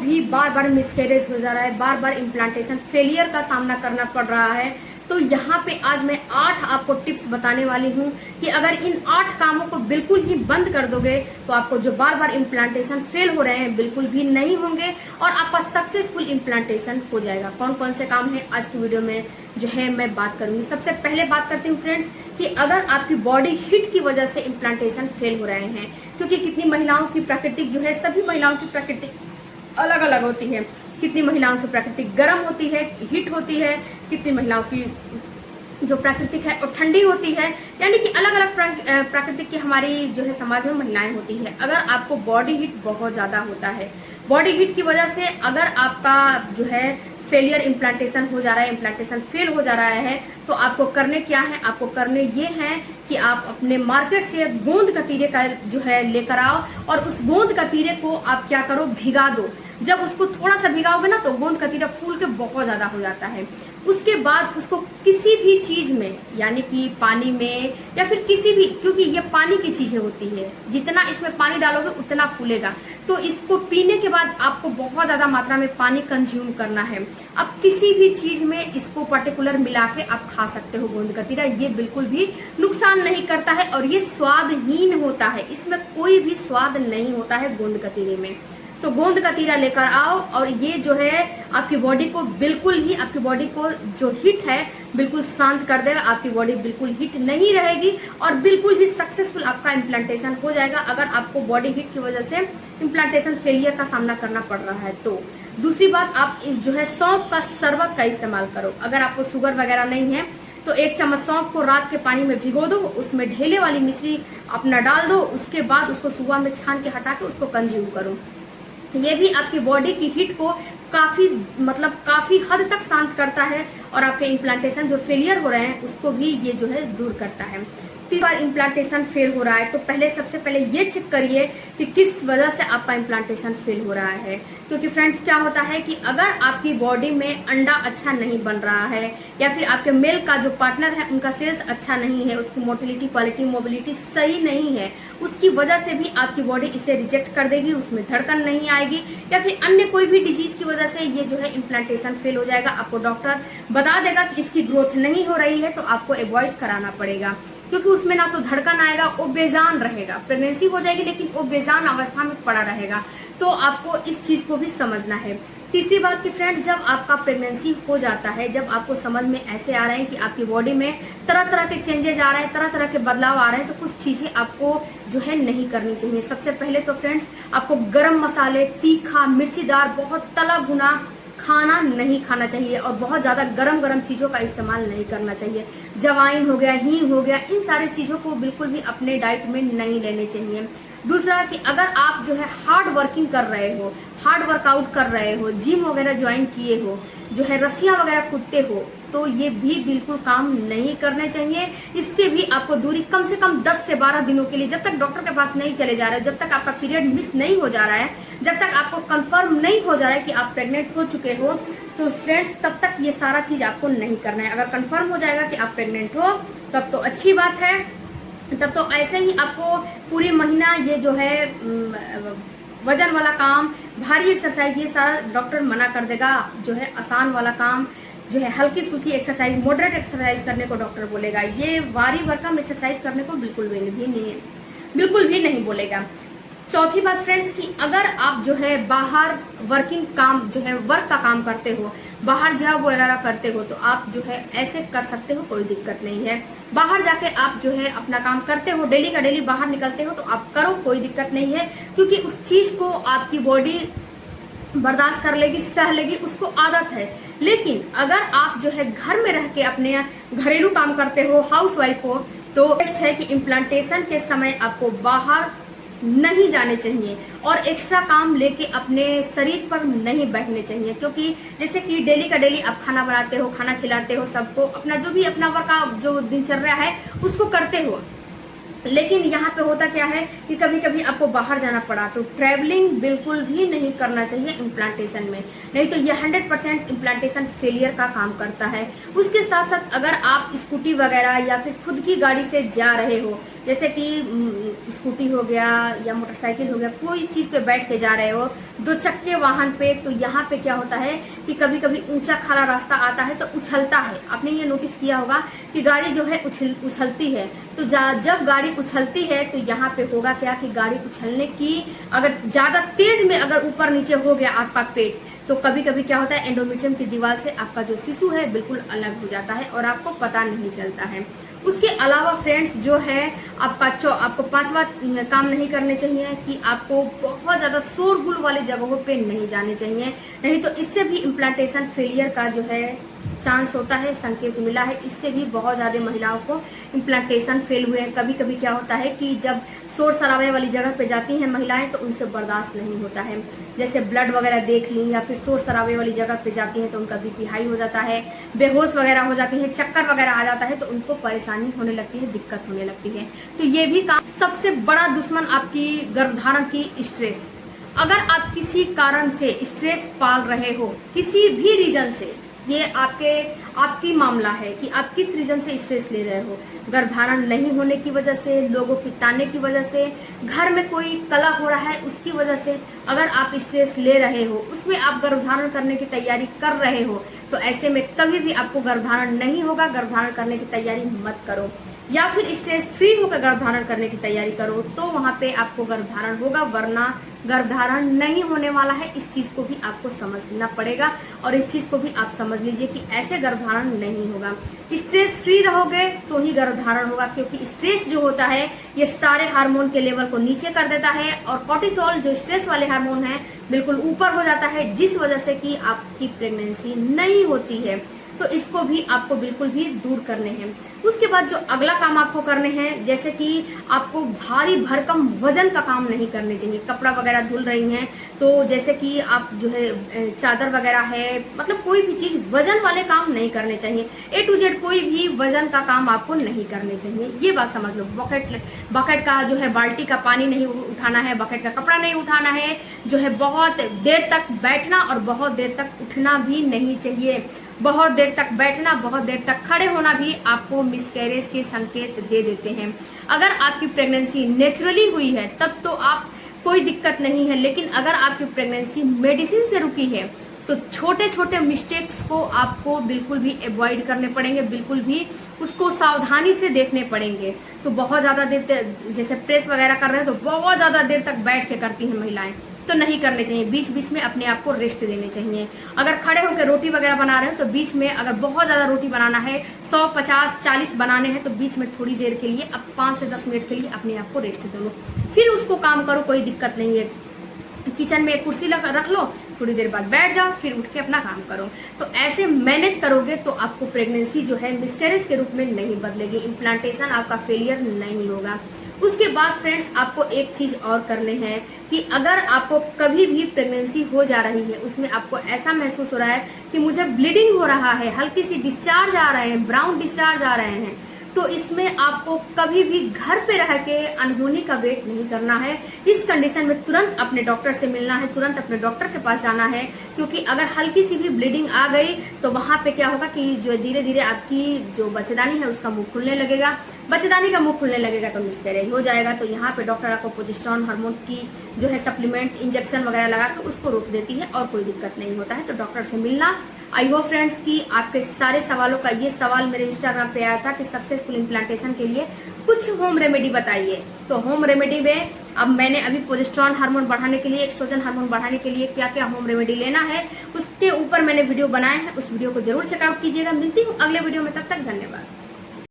भी बार बार मिसकैरेज हो जा रहा है, बार बार इम्प्लांटेशन फेलियर का सामना करना पड़ रहा है, तो यहाँ पे आज मैं 8 आपको टिप्स बताने वाली हूँ कि अगर इन 8 कामों को बिल्कुल ही बंद कर दोगे तो आपको जो बार बार इम्प्लांटेशन फेल हो रहे हैं बिल्कुल भी नहीं होंगे और आपका सक्सेसफुल इम्प्लांटेशन हो जाएगा। कौन कौन से काम है आज की वीडियो में जो है मैं बात करूंगी। सबसे पहले बात करती हूँ फ्रेंड्स कि अगर आपकी बॉडी हीट की वजह से इम्प्लांटेशन फेल हो रहे हैं, क्योंकि कितनी महिलाओं की प्राकृतिक जो है, सभी महिलाओं की प्राकृतिक अलग अलग होती है। कितनी महिलाओं की प्राकृतिक गर्म होती है, हीट होती है, कितनी महिलाओं की जो प्राकृतिक है वो ठंडी होती है, यानी कि अलग अलग प्राकृतिक की हमारी जो है समाज में महिलाएं होती है। अगर आपको बॉडी हीट बहुत ज्यादा होता है, बॉडी हीट की वजह से अगर आपका जो है फेलियर इम्प्लांटेशन हो जा रहा है, इम्प्लांटेशन फेल हो जा रहा है, तो आपको करने क्या है, आपको करने ये है कि आप अपने मार्केट से गोंद कतीरे का जो है लेकर आओ और उस गोंद कतीरे को आप क्या करो, भिगा दो। जब उसको थोड़ा सा भिगाओगे ना तो गोंद कतीरा फूल के बहुत ज्यादा हो जाता है। उसके बाद उसको किसी भी चीज में, यानी कि पानी में या फिर किसी भी, क्योंकि ये पानी की चीजें होती है, जितना इसमें पानी डालोगे उतना फूलेगा, तो इसको पीने के बाद आपको बहुत ज्यादा मात्रा में पानी कंज्यूम करना है। अब किसी भी चीज में इसको पर्टिकुलर मिला के आप खा सकते हो गोंद कतीरा, ये बिल्कुल भी नुकसान नहीं करता है और ये स्वादहीन होता है, इसमें कोई भी स्वाद नहीं होता है गोंद कतीरे में। तो गोंद कतीरा लेकर आओ और ये जो है आपकी बॉडी को बिल्कुल ही, आपकी बॉडी को जो हीट है बिल्कुल शांत कर देगा, आपकी बॉडी बिल्कुल हीट नहीं रहेगी और बिल्कुल ही सक्सेसफुल आपका इम्प्लांटेशन हो जाएगा। अगर आपको बॉडी हीट की वजह से इम्प्लांटेशन फेलियर का सामना करना पड़ रहा है तो दूसरी बात, आप जो है सौंफ का शरबत का इस्तेमाल करो। अगर आपको शुगर वगैरह नहीं है तो 1 चम्मच सौंफ को रात के पानी में भिगो दो, उसमें ढेले वाली मिश्री अपना डाल दो, उसके बाद उसको सुबह में छान के हटा के उसको कंज्यूम करो। ये भी आपकी बॉडी की हीट को काफी हद तक शांत करता है और आपके इम्प्लांटेशन जो फेलियर हो रहे हैं उसको भी ये जो है दूर करता है। तीसरी बार इम्प्लांटेशन फेल हो रहा है तो सबसे पहले ये चेक करिए कि किस वजह से आपका इम्प्लांटेशन फेल हो रहा है। क्योंकि फ्रेंड्स क्या होता है कि अगर आपकी बॉडी में अंडा अच्छा नहीं बन रहा है या फिर आपके मेल का जो पार्टनर है उनका सेल्स अच्छा नहीं है, उसकी मोटिलिटी, क्वालिटी, मोबिलिटी सही नहीं है, उसकी वजह से भी आपकी बॉडी इसे रिजेक्ट कर देगी, उसमें धड़कन नहीं आएगी या फिर अन्य कोई भी डिजीज की वजह से ये जो है इम्प्लांटेशन फेल हो जाएगा। आपको डॉक्टर बता देगा कि इसकी ग्रोथ नहीं हो रही है तो आपको अवॉइड कराना पड़ेगा, क्योंकि उसमें ना तो धड़कन आएगा, वो बेजान रहेगा। प्रेगनेंसी हो जाएगी लेकिन वो बेजान अवस्था में पड़ा रहेगा, तो आपको इस चीज को भी समझना है। तीसरी बात कि फ्रेंड्स, जब आपका प्रेगनेंसी हो जाता है, जब आपको समझ में ऐसे आ रहे हैं कि आपकी बॉडी में तरह तरह के चेंजेस आ रहे हैं, तरह तरह के बदलाव आ रहे हैं, तो कुछ चीजें आपको जो है नहीं करनी चाहिए। सबसे पहले तो फ्रेंड्स, आपको गरम मसाले, तीखा, मिर्चीदार, बहुत तला भुना खाना नहीं खाना चाहिए और बहुत ज्यादा गरम चीजों का इस्तेमाल नहीं करना चाहिए। जवाइन हो गया, हींग हो गया, इन सारी चीजों को बिल्कुल भी अपने डाइट में नहीं लेने चाहिए। दूसरा कि अगर आप जो है हार्ड वर्किंग कर रहे हो, हार्ड वर्कआउट कर रहे हो, जिम वगैरह ज्वाइन किए हो, जो है रस्सियां वगैरह कूदते हो, तो ये भी बिल्कुल काम नहीं करने चाहिए। इससे भी आपको दूरी कम से कम 10 से 12 दिनों के लिए, जब तक डॉक्टर के पास नहीं चले जा रहे, जब तक आपका पीरियड मिस नहीं हो जा रहा है, जब तक आपको कंफर्म नहीं हो जा रहा है कि आप प्रेग्नेंट हो चुके हो, तो फ्रेंड्स तब तक ये सारा चीज आपको नहीं करना है। अगर कंफर्म हो जाएगा कि आप प्रेग्नेंट हो तब तो अच्छी बात है, तब तो ऐसे ही आपको पूरी महीना ये जो है वजन वाला काम, भारी एक्सरसाइज, ये सारा डॉक्टर मना कर देगा। जो है आसान वाला काम, जो है हल्की फुल्की एक्सरसाइज, मॉडरेट एक्सरसाइज करने को डॉक्टर बोलेगा। ये भारी भरकम एक्सरसाइज करने को बिल्कुल भी नहीं बोलेगा। चौथी बात फ्रेंड्स कि अगर आप जो है बाहर वर्किंग काम, जो है वर्क का काम करते हो, बाहर जॉब वगैरह करते हो, तो आप जो है ऐसे कर सकते हो, कोई दिक्कत नहीं है। बाहर जाके आप जो है अपना काम करते हो, डेली का डेली बाहर निकलते हो, तो आप करो, कोई दिक्कत नहीं है, क्योंकि उस चीज को आपकी बॉडी बर्दाश्त कर लेगी, सह लेगी, उसको आदत है। लेकिन अगर आप जो है घर में रह के अपने घरेलू काम करते हो, हाउस वाइफ हो, तो बेस्ट है कि इम्प्लांटेशन के समय आपको बाहर नहीं जाने चाहिए और एक्स्ट्रा काम लेके अपने शरीर पर नहीं बैठने चाहिए। क्योंकि जैसे कि डेली का डेली आप खाना बनाते हो, खाना खिलाते हो सबको, अपना जो भी अपना वर्क जो दिनचर्या है उसको करते हो, लेकिन यहाँ पे होता क्या है कि कभी कभी आपको बाहर जाना पड़ा, तो ट्रैवलिंग बिल्कुल भी नहीं करना चाहिए इम्प्लांटेशन में, नहीं तो ये 100% इम्प्लांटेशन फेलियर का काम करता है। उसके साथ साथ अगर आप स्कूटी वगैरह या फिर खुद की गाड़ी से जा रहे हो जैसे कि स्कूटी हो गया या मोटरसाइकिल हो गया, कोई चीज पे बैठ के जा रहे हो, 2 चक्के वाहन पे, तो यहाँ पे क्या होता है कि कभी कभी ऊंचा खाला रास्ता आता है तो उछलता है। आपने ये नोटिस किया होगा कि गाड़ी जो है उछलती है। तो जब गाड़ी उछलती है तो यहाँ पे होगा क्या कि गाड़ी उछलने की अगर ज्यादा तेज में अगर ऊपर नीचे हो गया आपका पेट, तो कभी कभी क्या होता है एंडोमेट्रियम की दीवार से आपका जो शिशु है बिल्कुल अलग हो जाता है और आपको पता नहीं चलता है। उसके अलावा फ्रेंड्स जो है आपको 5वां काम नहीं करने चाहिए कि आपको बहुत ज्यादा शोरगुल वाली जगहों पे नहीं जाने चाहिए, नहीं तो इससे भी इम्प्लांटेशन फेलियर का जो है चांस होता है, संकेत मिला है। इससे भी बहुत ज्यादा महिलाओं को इम्प्लांटेशन फेल हुए हैं। कभी कभी क्या होता है कि जब शोर शराबे वाली जगह पे जाती हैं महिलाएं तो उनसे बर्दाश्त नहीं होता है, जैसे ब्लड वगैरह देख ली या फिर शोर शराबे वाली जगह पे जाती हैं तो उनका बीपी हाई हो जाता है, बेहोश वगैरह हो जाती है, चक्कर वगैरह आ जाता है, तो उनको परेशानी होने लगती है, दिक्कत होने लगती है। तो ये भी काम, सबसे बड़ा दुश्मन आपकी गर्भधारण की स्ट्रेस। अगर आप किसी कारण से स्ट्रेस पाल रहे हो, किसी भी रीजन से, ये आपकी मामला है कि आप किस रीजन से स्ट्रेस ले रहे हो, गर्भधारण नहीं होने की वजह से, लोगों की ताने की वजह से, घर में कोई कला हो रहा है उसकी वजह से, अगर आप स्ट्रेस ले रहे हो, उसमें आप गर्भधारण करने की तैयारी कर रहे हो, तो ऐसे में कभी भी आपको गर्भधारण नहीं होगा। गर्भधारण करने की तैयारी मत करो, या फिर स्ट्रेस फ्री होकर गर्भधारण करने की तैयारी करो, तो वहां पे आपको गर्भधारण होगा, वरना गर्भधारण नहीं होने वाला है। इस चीज को भी आपको समझना पड़ेगा और इस चीज को भी आप समझ लीजिए कि ऐसे गर्भधारण नहीं होगा। स्ट्रेस फ्री रहोगे तो ही गर्भधारण होगा, क्योंकि स्ट्रेस जो होता है ये सारे हार्मोन के लेवल को नीचे कर देता है और कोर्टिसोल जो स्ट्रेस वाले हार्मोन है बिल्कुल ऊपर हो जाता है, जिस वजह से कि आपकी प्रेगनेंसी नहीं होती है। तो इसको भी आपको बिल्कुल भी दूर करने हैं। उसके बाद जो अगला काम आपको करने हैं, जैसे कि आपको भारी भरकम वजन का काम नहीं करने चाहिए। कपड़ा वगैरह धुल रही हैं तो जैसे कि आप जो है चादर वगैरह है, मतलब कोई भी चीज वजन वाले काम नहीं करने चाहिए। A to Z कोई भी वजन का काम आपको नहीं करने चाहिए, ये बात समझ लो। बकेट का जो है बाल्टी का पानी नहीं उठाना है, बकेट का कपड़ा नहीं उठाना है, जो है बहुत देर तक बैठना और बहुत देर तक उठना भी नहीं चाहिए। बहुत देर तक बैठना, बहुत देर तक खड़े होना भी आपको मिसकैरेज के संकेत दे देते हैं। अगर आपकी प्रेगनेंसी नेचुरली हुई है तब तो आप कोई दिक्कत नहीं है, लेकिन अगर आपकी प्रेगनेंसी मेडिसिन से रुकी है तो छोटे छोटे मिस्टेक्स को आपको बिल्कुल भी अवॉइड करने पड़ेंगे, बिल्कुल भी उसको सावधानी से देखने पड़ेंगे। तो बहुत ज्यादा देर जैसे प्रेस वगैरह कर रहे हैं तो बहुत ज्यादा देर तक बैठ के करती हैं महिलाएं, तो नहीं करने चाहिए। बीच बीच में अपने आप को रेस्ट देने चाहिए। अगर खड़े होकर रोटी वगैरह बना रहे हो तो बीच में, अगर बहुत ज्यादा रोटी बनाना है, 100, 50, 40 बनाने हैं, तो बीच में थोड़ी देर के लिए, अब 5 से 10 मिनट के लिए अपने आप को रेस्ट दो, फिर उसको काम करो, कोई दिक्कत नहीं है। किचन में एक कुर्सी रख लो, थोड़ी देर बाद बैठ जाओ, फिर उठ के अपना काम करो। तो ऐसे मैनेज करोगे तो आपको प्रेगनेंसी जो है मिसकैरेज के रूप में नहीं बदलेगी, इम्प्लांटेशन आपका फेलियर नहीं होगा। उसके बाद फ्रेंड्स आपको एक चीज और करने हैं कि अगर आपको कभी भी प्रेगनेंसी हो जा रही है, उसमें आपको ऐसा महसूस हो रहा है कि मुझे ब्लीडिंग हो रहा है, हल्की सी डिस्चार्ज आ रहे हैं, ब्राउन डिस्चार्ज आ रहे हैं, तो इसमें आपको कभी भी घर पे रह के अनहोनी का वेट नहीं करना है। इस कंडीशन में तुरंत अपने डॉक्टर से मिलना है, तुरंत अपने डॉक्टर के पास जाना है, क्योंकि अगर हल्की सी भी ब्लीडिंग आ गई तो वहां पे क्या होगा कि जो धीरे धीरे आपकी जो बच्चेदानी है उसका मुंह खुलने लगेगा। बच्चेदानी का मुंह खुलने लगेगा तो मिसकैरेज हो जाएगा। तो यहाँ पे डॉक्टर आपको प्रोजेस्टेरोन हार्मोन की जो है सप्लीमेंट, इंजेक्शन वगैरह लगा के उसको रोक देती है और कोई दिक्कत नहीं होता है। तो डॉक्टर से मिलना। आई होप फ्रेंड्स कि आपके सारे सवालों का ये सवाल मेरे इंस्टाग्राम पे आया था कि सक्सेसफुल इम्प्लांटेशन के लिए कुछ होम रेमेडी बताइए। तो होम रेमेडी में अब मैंने अभी प्रोजेस्टेरोन हार्मोन बढ़ाने के लिए, एस्ट्रोजन हार्मोन बढ़ाने के लिए क्या क्या होम रेमेडी लेना है उसके ऊपर मैंने वीडियो बनाया है, उस वीडियो को जरूर चेकआउट कीजिएगा। मिलती हूँ अगले वीडियो में, तब तक धन्यवाद।